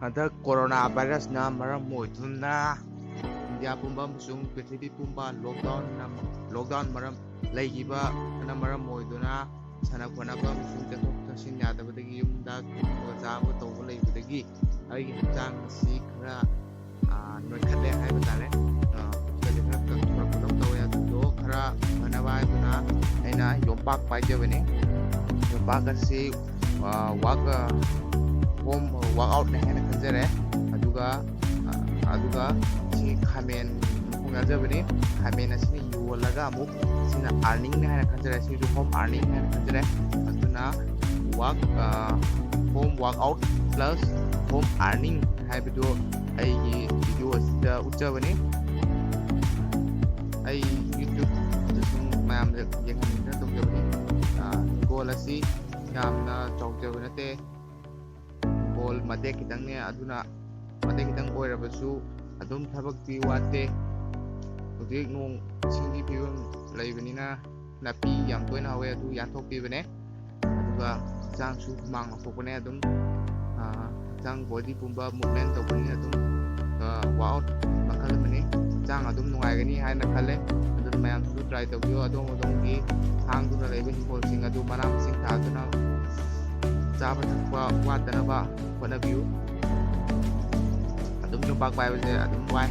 ꯍꯟꯗꯛ ꯀꯣꯔꯣꯅꯥ ꯚꯥꯏꯔꯁꯅ ꯃꯔꯝ ꯑꯣꯏꯗꯨꯅ ꯏꯟꯗꯤꯌꯥ ꯄꯨꯝꯕ ꯑꯃꯁꯨꯡ ꯄ꯭ꯔꯤꯊꯤꯕꯤ ꯄꯨꯝꯕ ꯂꯣꯛꯗꯥꯎꯟ ꯃꯔꯝ ꯂꯩꯈꯤꯕꯅ ꯃꯔꯝ ꯑꯣꯏꯗꯨꯅ ꯁꯥꯟꯅ ꯈꯣꯠꯅꯕ ꯑꯃꯁꯨꯡ ꯆꯠꯊꯣꯛ ꯆꯠꯁꯤꯟ ꯌꯥꯗꯕꯗꯒꯤ ꯌꯨꯝꯗ ꯊꯣꯡꯕ ꯆꯥꯕ ꯇꯧꯕ ꯂꯩꯕꯗꯒꯤ ꯑꯩꯒꯤ ꯍꯛꯆꯥꯡ ꯑꯁꯤ ꯈꯔ ꯅꯣꯏꯈꯠꯂꯦ ꯍꯥꯏꯕ ꯇꯥꯔꯦ. ꯈꯔ ꯀꯪꯊꯣꯔꯛꯄꯗꯧ ꯇꯧꯋꯦ. ꯑꯗꯨꯗꯣ ꯈꯔ ꯐꯅꯕ ꯍꯥꯏꯗꯨꯅ ꯑꯩꯅ ꯌꯣꯝꯄꯥꯛ ꯄꯥꯏꯖꯕꯅꯤ. ꯌꯣꯝꯄꯥꯛ ꯑꯁꯤ ꯍꯣꯝ ꯋꯥꯛꯑꯥꯎꯠꯅꯦ ꯍꯥꯏꯅ ꯈꯟꯖꯔꯦ. ꯑꯗꯨꯒ ꯁꯤ ꯈꯥꯃꯦꯟ ꯍꯣꯡꯅꯖꯕꯅꯤ. ꯈꯥꯃꯦꯟ ꯑꯁꯤꯅ ꯌꯣꯜꯂꯒ ꯑꯃꯨꯛ ꯁꯤꯅ ꯑꯥꯔꯅꯤꯡꯅꯦ ꯍꯥꯏꯅ ꯈꯟꯖꯔꯦ. ꯁꯤꯁꯨ ꯍꯣꯝ ꯑꯥꯔꯅꯤꯡ ꯍꯥꯏꯅ ꯈꯟꯖꯔꯦ. ꯑꯗꯨꯅ home workout plus home earning ꯍꯥꯏꯕꯗꯨ ꯑꯩꯒꯤ ꯚꯤꯗꯤꯑꯣ ꯑꯁꯤꯗ ꯎꯠꯆꯕꯅꯤ. ꯑꯩ ꯌꯨꯇ꯭ꯌꯨꯕꯗꯁꯨ ꯃꯌꯥꯝꯗ ꯌꯦꯡꯍꯟꯅꯤꯡꯗꯅ ꯇꯧꯖꯕꯅꯤ. ꯍꯤꯡꯒꯣꯜ ꯑꯁꯤ ꯌꯥꯝꯅ ꯆꯥꯎꯖꯕ ꯅꯠꯇꯦ. ꯍꯤꯡꯒꯣꯜ ꯃꯇꯦꯛ ꯈꯤꯇꯪꯅꯦ. ꯑꯗꯨꯅ ꯃꯇꯦꯛꯈꯤꯇꯪ ꯑꯣꯏꯔꯕꯁꯨ ꯑꯗꯨꯝ ꯊꯕꯛꯇꯤ ꯋꯥꯠꯇꯦ. ꯍꯧꯖꯤꯛ ꯅꯣꯡ ꯏꯁꯤꯡꯒꯤ ꯐꯤꯕꯝ ꯂꯩꯕꯅꯤꯅ ꯅꯥꯄꯤ ꯌꯥꯝ ꯇꯣꯏꯅ ꯍꯧꯋꯦ. ꯑꯗꯨ ꯌꯥꯟꯊꯣꯛꯄꯤꯕꯅꯦ. ꯑꯗꯨꯒ ꯍꯛꯆꯥꯡꯁꯨ ꯍꯨꯃꯥꯡ ꯂꯧꯊꯣꯛꯄꯅꯦ. ꯑꯗꯨꯝ ꯍꯛꯆꯥꯡ ꯕꯣꯗꯤ ꯄꯨꯝꯕ ꯃꯨꯚꯃꯦꯟ ꯇꯧꯕꯅꯤꯅ ꯑꯗꯨꯝ ꯋꯥꯛꯑꯥꯎꯠ ꯃꯈꯜ ꯑꯃꯅꯤ. ꯍꯛꯆꯥꯡ ꯑꯗꯨꯝ ꯅꯨꯡꯉꯥꯏꯒꯅꯤ ꯍꯥꯏꯅ ꯈꯜꯂꯦ. ꯑꯗꯨꯅ ꯃꯌꯥꯝꯁꯨ ꯇ꯭ꯔꯥꯏ ꯇꯧꯕꯤꯌꯨ. ꯑꯗꯣꯝꯒꯤ ꯍꯥꯡꯗꯨꯅ ꯂꯩꯕ ꯍꯤꯡꯒꯣꯜꯁꯤꯡ ꯑꯗꯨ ꯃꯅꯥ ꯃꯁꯤꯡ ꯊꯥꯗꯨꯅ ꯆꯥꯕ ꯊꯛꯄ ꯋꯥꯠꯇꯅꯕ ꯍꯣꯠꯅꯕꯤꯌꯨ. ꯑꯗꯨꯝ ꯌꯣꯝꯄꯥꯛ ꯄꯥꯏꯕꯁꯦ ꯑꯗꯨꯝ ꯋꯥꯏ.